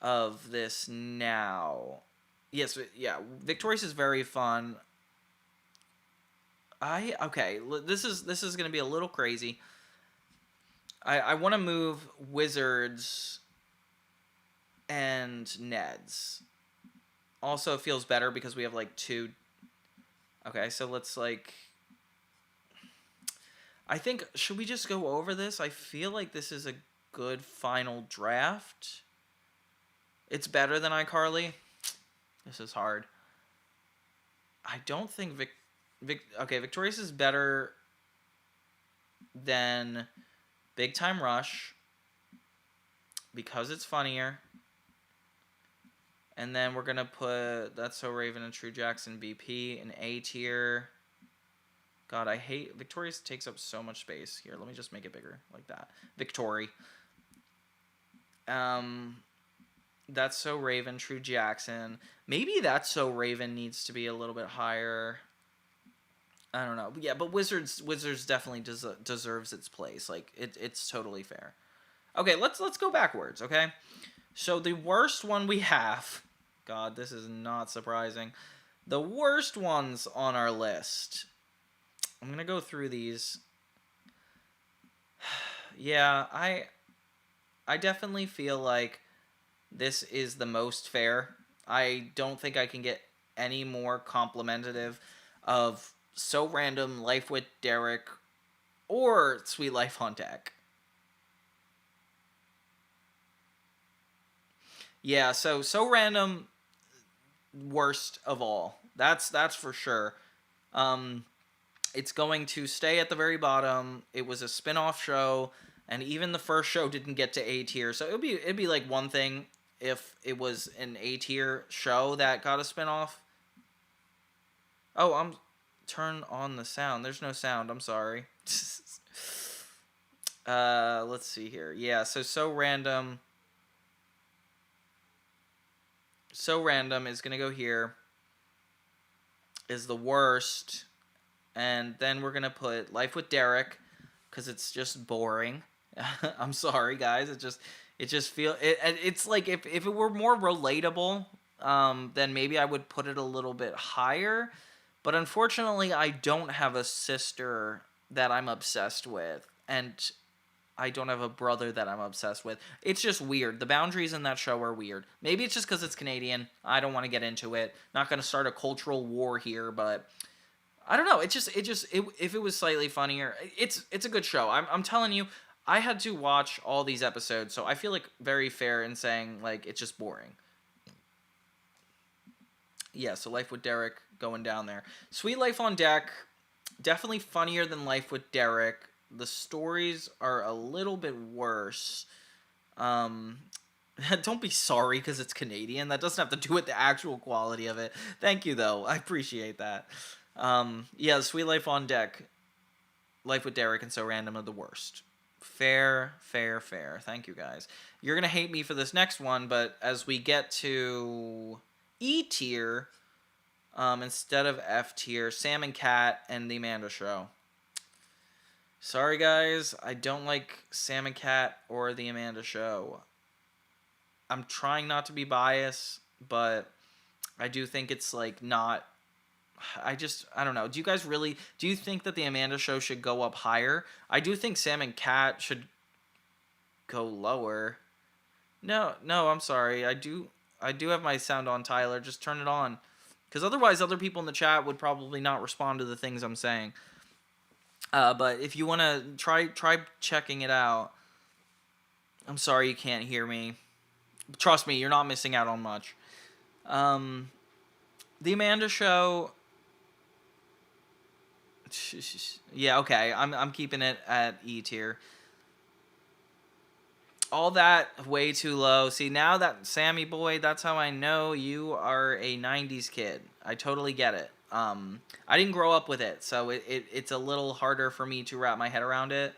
of this now. Yes, yeah. Victorious is very fun. Okay. This is gonna be a little crazy. I want to move Wizards and Neds. Also, it feels better because we have like two. Okay, so let's like. I think should we just go over this? I feel like this is a good final draft. It's better than iCarly. This is hard. I don't think okay, Victorious is better than Big Time Rush because it's funnier. And then we're going to put That's So Raven and True Jackson BP in A tier. God, I hate Victorious takes up so much space. Here, let me just make it bigger like that. Victory. That's So Raven, True Jackson. Maybe That's So Raven needs to be a little bit higher. I don't know. Yeah, but Wizards definitely deserves its place. Like it's totally fair. Okay, let's go backwards, okay? So the worst one we have, God, this is not surprising. The worst ones on our list. I'm going to go through these. Yeah, I definitely feel like this is the most fair. I don't think I can get any more complimentative of So Random, Life with Derek, or Sweet Life on Deck. Yeah, so Random, worst of all. That's for sure. It's going to stay at the very bottom. It was a spin-off show, and even the first show didn't get to A tier. So it'd be like one thing if it was an A tier show that got a spin-off. Oh, turn on the sound. There's no sound. I'm sorry. Let's see here. Yeah, so random. So Random is gonna go here. Is the worst. And then we're gonna put Life with Derek, because it's just boring. I'm sorry, guys. It just feel it's like if it were more relatable, then maybe I would put it a little bit higher. But unfortunately, I don't have a sister that I'm obsessed with, and I don't have a brother that I'm obsessed with. It's just weird. The boundaries in that show are weird. Maybe it's just because it's Canadian. I don't want to get into it. Not going to start a cultural war here, but I don't know. If it was slightly funnier, it's a good show. I'm telling you, I had to watch all these episodes, so I feel like very fair in saying like it's just boring. Yeah, so Life with Derek going down there. Sweet Life on Deck, definitely funnier than Life with Derek. The stories are a little bit worse. Um, don't be sorry because it's Canadian. That doesn't have to do with the actual quality of it. Thank you, though. I appreciate that. Yeah, Sweet Life on Deck, Life with Derek, and So Random are the worst. Fair, fair, fair. Thank you, guys. You're going to hate me for this next one, but as we get to E tier, instead of F tier, Sam and Cat and The Amanda Show. Sorry, guys. I don't like Sam and Cat or The Amanda Show. I'm trying not to be biased, but I do think it's, like, not... I don't know. Do you think that The Amanda Show should go up higher? I do think Sam and Cat should go lower. No, I'm sorry. I do have my sound on, Tyler. Just turn it on. Because otherwise, other people in the chat would probably not respond to the things I'm saying. But if you want to try checking it out. I'm sorry you can't hear me. Trust me, you're not missing out on much. The Amanda Show. Yeah, okay. I'm keeping it at E tier. All that way too low. See, now that Sammy boy, that's how I know you are a 90s kid. I totally get it. I didn't grow up with it, so it's a little harder for me to wrap my head around it.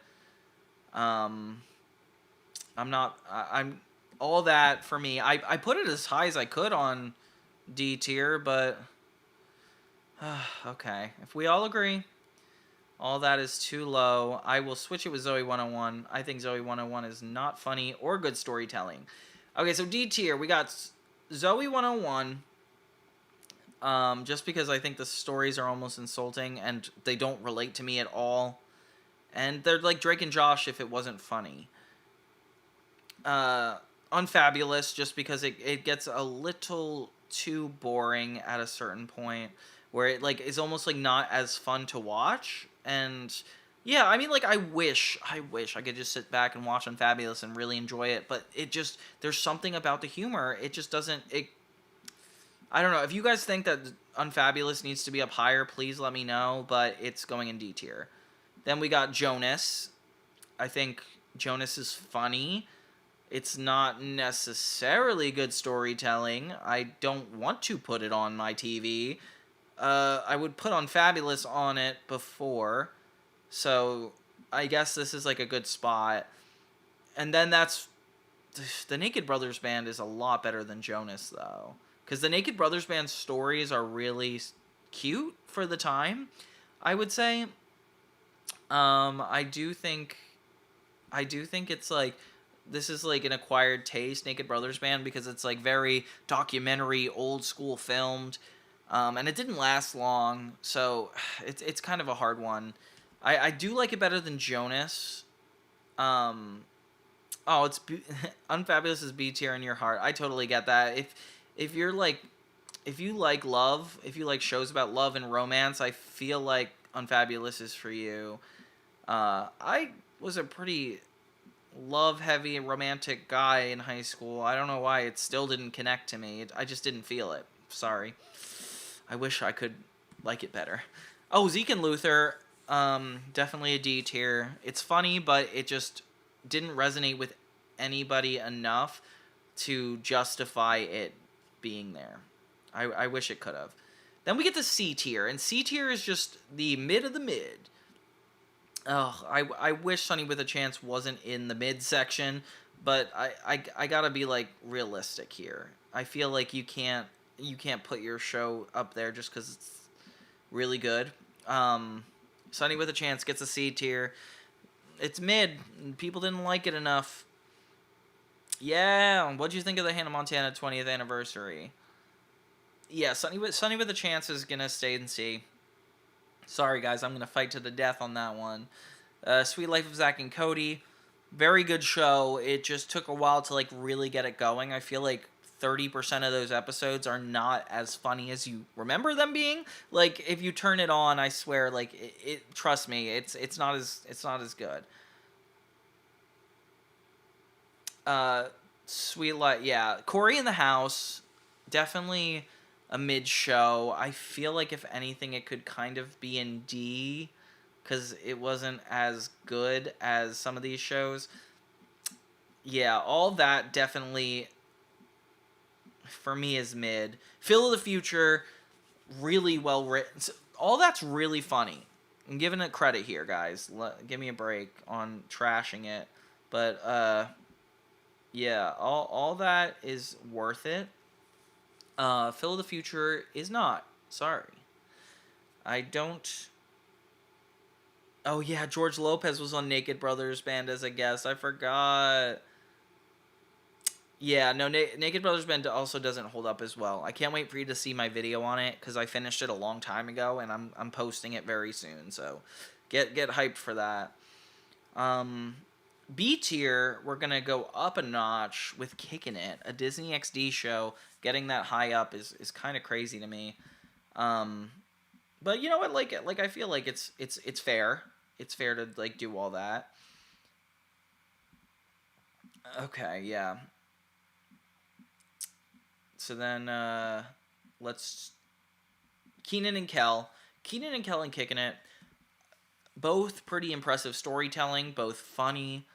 I'm all that for me. I put it as high as I could on D tier, but okay. If we all agree, all that is too low. I will switch it with Zoe 101. I think Zoe 101 is not funny or good storytelling. Okay, so D tier, we got Zoe 101. Just because I think the stories are almost insulting and they don't relate to me at all. And they're like Drake and Josh if it wasn't funny. Unfabulous, just because it gets a little too boring at a certain point, where it like is almost like not as fun to watch. And yeah, I mean, like I wish I could just sit back and watch Unfabulous and really enjoy it, but it just, there's something about the humor, it just doesn't, I don't know. If you guys think that Unfabulous needs to be up higher, please let me know, but it's going in D tier. Then we got Jonas. I think Jonas is funny. It's not necessarily good storytelling. I don't want to put it on my TV. I would put Unfabulous on it before, so I guess this is like a good spot. And then the Naked Brothers Band is a lot better than Jonas, though. Because the Naked Brothers Band stories are really cute for the time, I would say. I do think it's like, this is like an acquired taste, Naked Brothers Band, because it's like very documentary, old school filmed, and it didn't last long, so it's kind of a hard one. I do like it better than Jonas. It's Unfabulous is B tier in your heart. I totally get that. If you like love, if you like shows about love and romance, I feel like Unfabulous is for you. I was a pretty love-heavy romantic guy in high school. I don't know why it still didn't connect to me. I just didn't feel it. Sorry. I wish I could like it better. Oh, Zeke and Luther, definitely a D tier. It's funny, but it just didn't resonate with anybody enough to justify it being there. I wish it could have. Then we get to C tier, and C tier is just the mid of the mid. I wish Sunny with a Chance wasn't in the mid section, but I gotta be like realistic here. I feel like you can't put your show up there just because it's really good. Sunny with a Chance gets a C tier. It's mid. People didn't like it enough. Yeah, what'd you think of the Hannah Montana 20th anniversary? Yeah, Sunny with a Chance is gonna stay in C. Sorry, guys, I'm gonna fight to the death on that one. Sweet Life of Zack and Cody, very good show. It just took a while to like really get it going. I feel like 30% of those episodes are not as funny as you remember them being. Like if you turn it on, I swear, like trust me, it's not as good. Uh, Sweet Life, yeah, Corey in the House, definitely a mid show. I feel like if anything, it could kind of be in D because it wasn't as good as some of these shows. Yeah, all that definitely for me is mid. Phil of the Future, really well written. All that's really funny. I'm giving it credit here, guys. Give me a break on trashing it. But yeah, all that is worth it. Phil of the Future is not. Sorry. I don't. Oh yeah, George Lopez was on Naked Brothers Band as a guest. I forgot. Yeah, no, Naked Brothers Band also doesn't hold up as well. I can't wait for you to see my video on it because I finished it a long time ago and I'm posting it very soon. So, get hyped for that. Um, B tier, we're gonna go up a notch with Kicking It, a Disney XD show. Getting that high up is kind of crazy to me. Um, but you know what? Like I feel like it's fair. It's fair to like do all that. Okay, yeah. So then let's Keenan and Kel. Keenan and Kel and Kicking It. Both pretty impressive storytelling, both funny.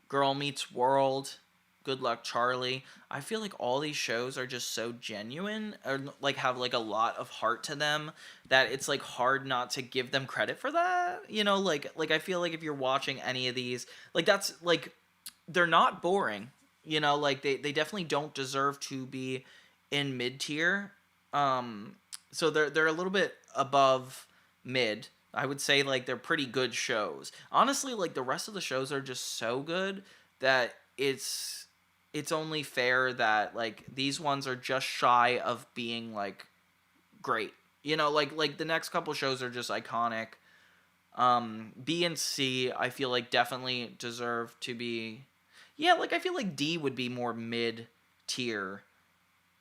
Girl Meets World, Good Luck Charlie. I feel like all these shows are just so genuine or like have like a lot of heart to them that it's like hard not to give them credit for that. You know, like I feel like if you're watching any of these, like that's like they're not boring. You know, like they definitely don't deserve to be in mid tier. Um, so they're a little bit above mid. I would say like they're pretty good shows. Honestly, like the rest of the shows are just so good that it's only fair that like these ones are just shy of being like great. You know, like the next couple shows are just iconic. B and C, I feel like definitely deserve to be. Yeah, like I feel like D would be more mid tier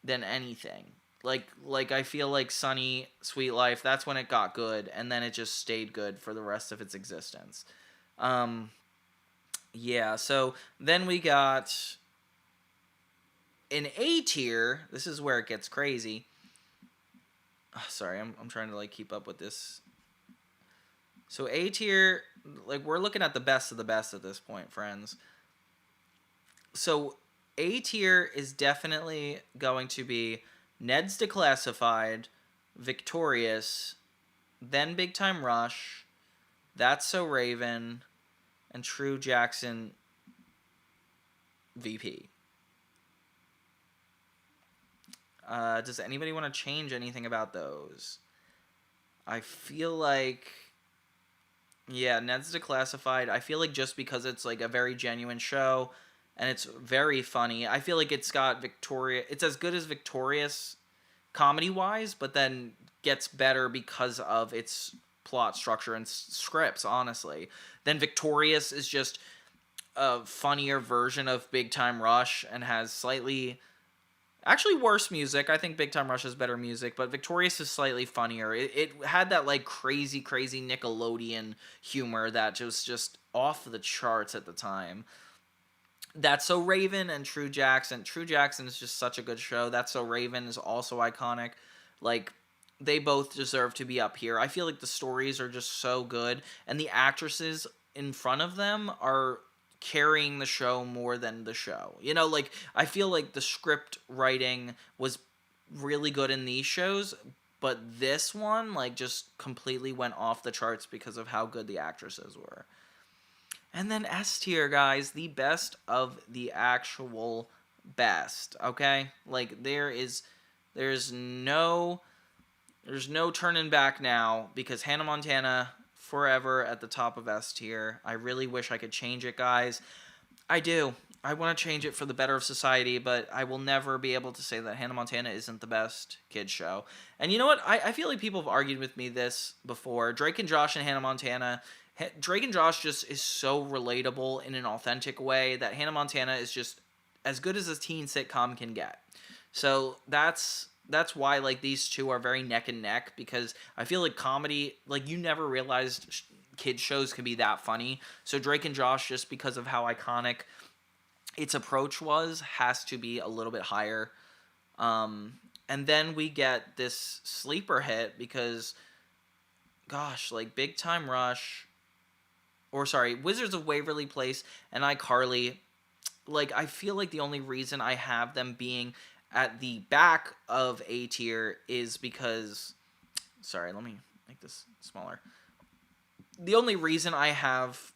than anything. Like I feel like Sunny Sweet Life, that's when it got good, and then it just stayed good for the rest of its existence. Um, yeah, so then we got in A tier. This is where it gets crazy. Oh, sorry, I'm trying to like keep up with this. So A tier, like we're looking at the best of the best at this point, friends. So A tier is definitely going to be Ned's Declassified, Victorious, then Big Time Rush, That's So Raven, and True Jackson VP. Does anybody want to change anything about those? I feel like, yeah, Ned's Declassified. I feel like just because it's like a very genuine show and it's very funny, I feel like it's got Victoria. It's as good as Victorious comedy wise, but then gets better because of its plot structure and scripts, honestly. Then Victorious is just a funnier version of Big Time Rush and has slightly actually worse music. I think Big Time Rush has better music, but Victorious is slightly funnier. It had that like crazy Nickelodeon humor that was just off the charts at the time. That's So Raven and True Jackson. True Jackson is just such a good show. That's So Raven is also iconic. Like they both deserve to be up here. I feel like the stories are just so good and the actresses in front of them are carrying the show more than the show. You know, like I feel like the script writing was really good in these shows, but this one like just completely went off the charts because of how good the actresses were. And then S tier, guys, the best of the actual best. Okay, like there's no turning back now because Hannah Montana forever at the top of S tier. I really wish I could change it, guys. I do. I want to change it for the better of society, but I will never be able to say that Hannah Montana isn't the best kids show. And you know what? I feel like people have argued with me this before. Drake and Josh and Hannah Montana. Drake and Josh just is so relatable in an authentic way that Hannah Montana is just as good as a teen sitcom can get. So that's why like these two are very neck and neck, because I feel like comedy, like you never realized kid shows can be that funny. So Drake and Josh, just because of how iconic its approach was, has to be a little bit higher. And then we get this sleeper hit because, gosh, like Big Time Rush, or sorry, Wizards of Waverly Place and iCarly. Like, I feel like the only reason I have them being at the back of A tier is because, sorry, let me make this smaller. The only reason I have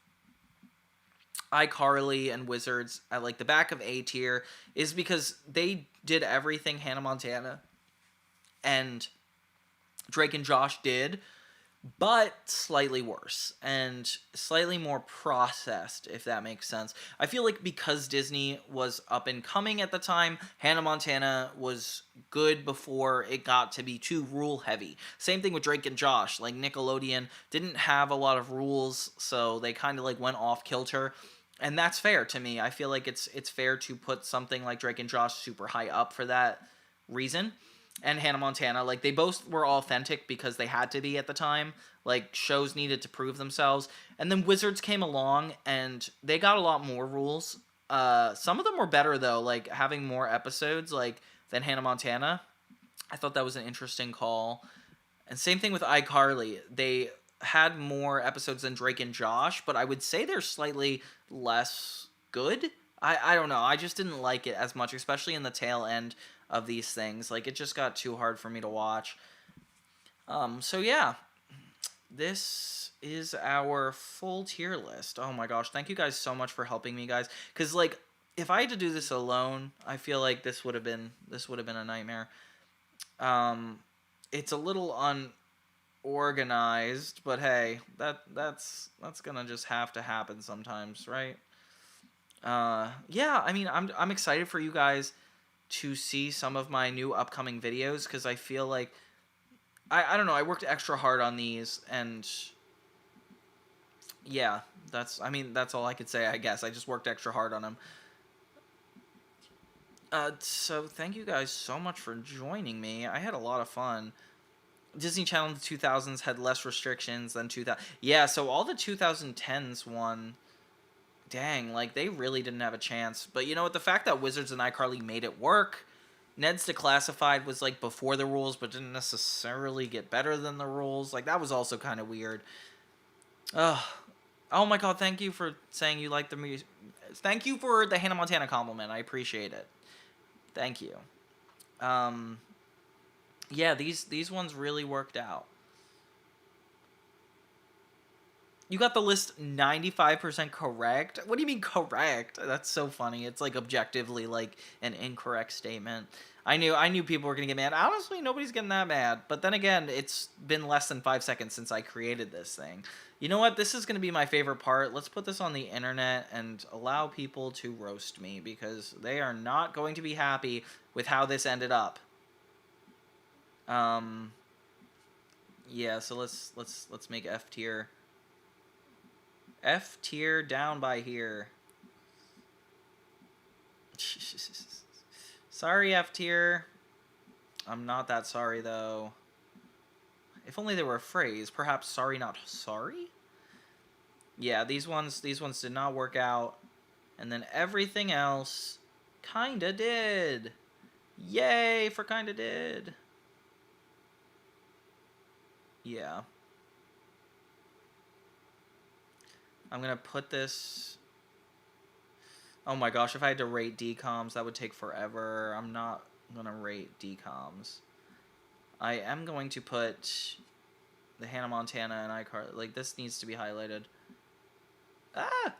iCarly and Wizards at like the back of A tier is because they did everything Hannah Montana and Drake and Josh did, but slightly worse and slightly more processed, if that makes sense. I feel like because Disney was up and coming at the time, Hannah Montana was good before it got to be too rule heavy. Same thing with Drake and Josh. Like Nickelodeon didn't have a lot of rules, so they kind of like went off kilter. And that's fair to me. I feel like it's fair to put something like Drake and Josh super high up for that reason. And Hannah Montana, like, they both were authentic because they had to be at the time. Like, shows needed to prove themselves. And then Wizards came along and they got a lot more rules. Some of them were better though, like having more episodes like than Hannah Montana. I thought that was an interesting call. And same thing with iCarly. They had more episodes than Drake and Josh, but I would say they're slightly less good. I don't know. I just didn't like it as much, especially in the tail end of these things. Like, it just got too hard for me to watch. So yeah, this is our full tier list. Oh my gosh, thank you guys so much for helping me, guys. Because like, if I had to do this alone, I feel like this would have been a nightmare. It's a little unorganized, but hey, that's gonna just have to happen sometimes, right? Yeah, I mean, I'm excited for you guys to see some of my new upcoming videos, because I feel like I don't know, I worked extra hard on these, and yeah, that's all I could say, I guess. I just worked extra hard on them. So thank you guys so much for joining me. I had a lot of fun. Disney Channel in the 2000s had less restrictions than 2000. Yeah, so all the 2010s won. Dang, like, they really didn't have a chance. But you know what? The fact that Wizards and iCarly made it work. Ned's Declassified was, like, before the rules, but didn't necessarily get better than the rules. Like, that was also kind of weird. Ugh. Oh my god, thank you for saying you like the music. Thank you for the Hannah Montana compliment. I appreciate it. Thank you. Yeah, these ones really worked out. You got the list 95% correct? What do you mean correct? That's so funny. It's like objectively like an incorrect statement. I knew people were going to get mad. Honestly, nobody's getting that mad. But then again, it's been less than 5 seconds since I created this thing. You know what? This is going to be my favorite part. Let's put this on the internet and allow people to roast me, because they are not going to be happy with how this ended up. Yeah, so let's make F tier. F tier down by here. Sorry, F tier. I'm not that sorry, though. If only there were a phrase. Perhaps sorry, not sorry? Yeah, these ones did not work out. And then everything else kinda did. Yay for kinda did. Yeah. I'm going to put this... Oh my gosh, if I had to rate DComs, that would take forever. I'm not going to rate DComs. I am going to put the Hannah Montana and iCarly. Like, this needs to be highlighted. Ah!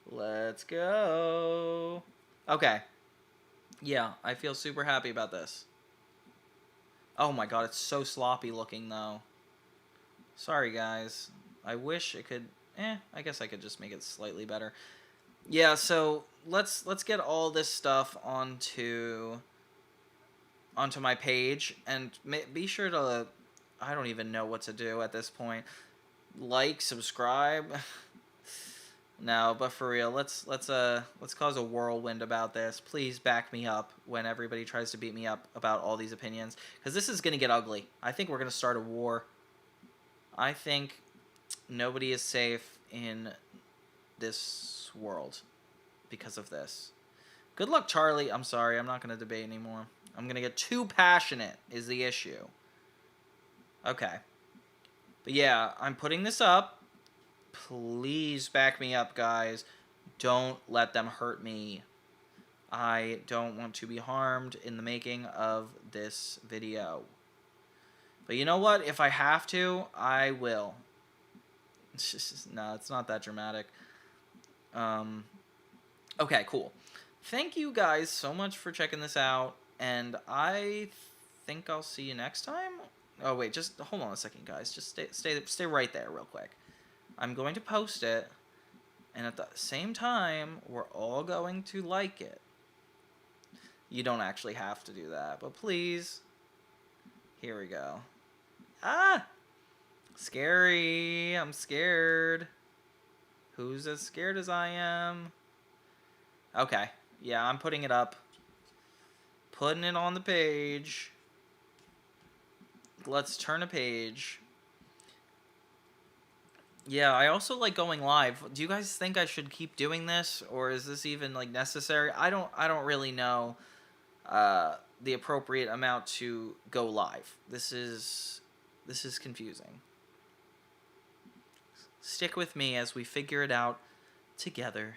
Let's go. Okay. Yeah, I feel super happy about this. Oh my god, it's so sloppy looking, though. Sorry, guys. I wish it could. I guess I could just make it slightly better. Yeah, so let's get all this stuff onto my page, and be sure to, I don't even know what to do at this point. Like, subscribe. No, but for real, let's cause a whirlwind about this. Please back me up when everybody tries to beat me up about all these opinions, because this is gonna get ugly. I think we're gonna start a war. I think nobody is safe in this world because of this. Good luck, Charlie. I'm sorry, I'm not gonna debate anymore. I'm gonna get too passionate is the issue. Okay. But yeah, I'm putting this up. Please back me up, guys. Don't let them hurt me. I don't want to be harmed in the making of this video. But you know what? If I have to, I will. No, it's not that dramatic. Okay, cool. Thank you guys so much for checking this out, and I think I'll see you next time. Oh wait, just hold on a second, guys. Just stay right there real quick. I'm going to post it, and at the same time, we're all going to like it. You don't actually have to do that, but please. Here we go. Ah! Scary. I'm scared. Who's as scared as I am? Okay. Yeah, I'm putting it up. Putting it on the page. Let's turn a page. Yeah, I also like going live. Do you guys think I should keep doing this, or is this even like necessary? I don't really know the appropriate amount to go live. This is confusing. Stick with me as we figure it out together.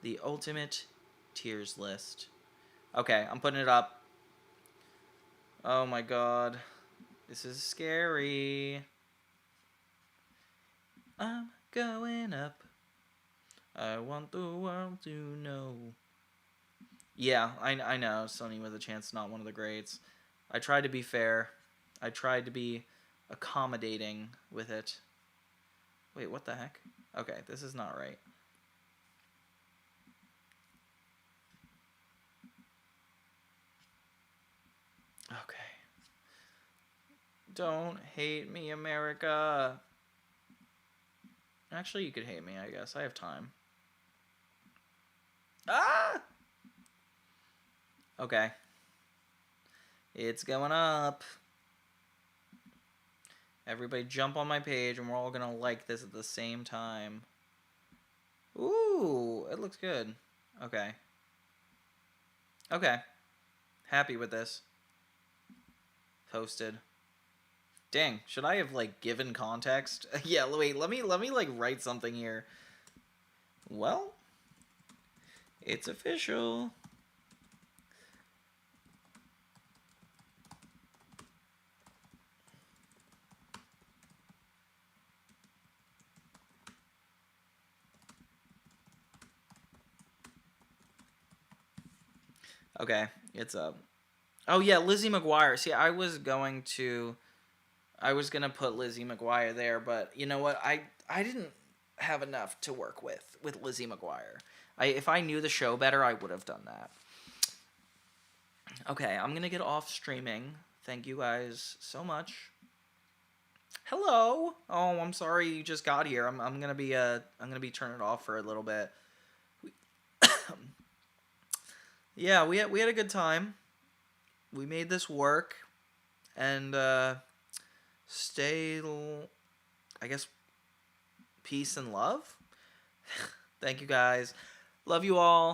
The ultimate tiers list. Okay, I'm putting it up. Oh my god. This is scary. I'm going up. I want the world to know. Yeah, I know. Sonny with a chance, not one of the greats. I tried to be fair. I tried to be accommodating with it. Wait, what the heck? Okay, this is not right. Okay. Don't hate me, America. Actually, you could hate me, I guess. I have time. Ah! Okay. It's going up. Everybody jump on my page, and we're all gonna like this at the same time. Ooh, it looks good. Okay. Okay. Happy with this. Posted. Dang, should I have, like, given context? Yeah, wait, let me, like, write something here. Well, it's official. Okay, it's up. Oh, yeah, Lizzie McGuire. See, I was gonna put Lizzie McGuire there, but you know what? I didn't have enough to work with Lizzie McGuire. If I knew the show better, I would have done that. Okay, I'm gonna get off streaming. Thank you guys so much. Hello. Oh, I'm sorry you just got here. I'm gonna be turning it off for a little bit. Yeah, we had a good time. We made this work, and I guess, peace and love. Thank you guys. Love you all.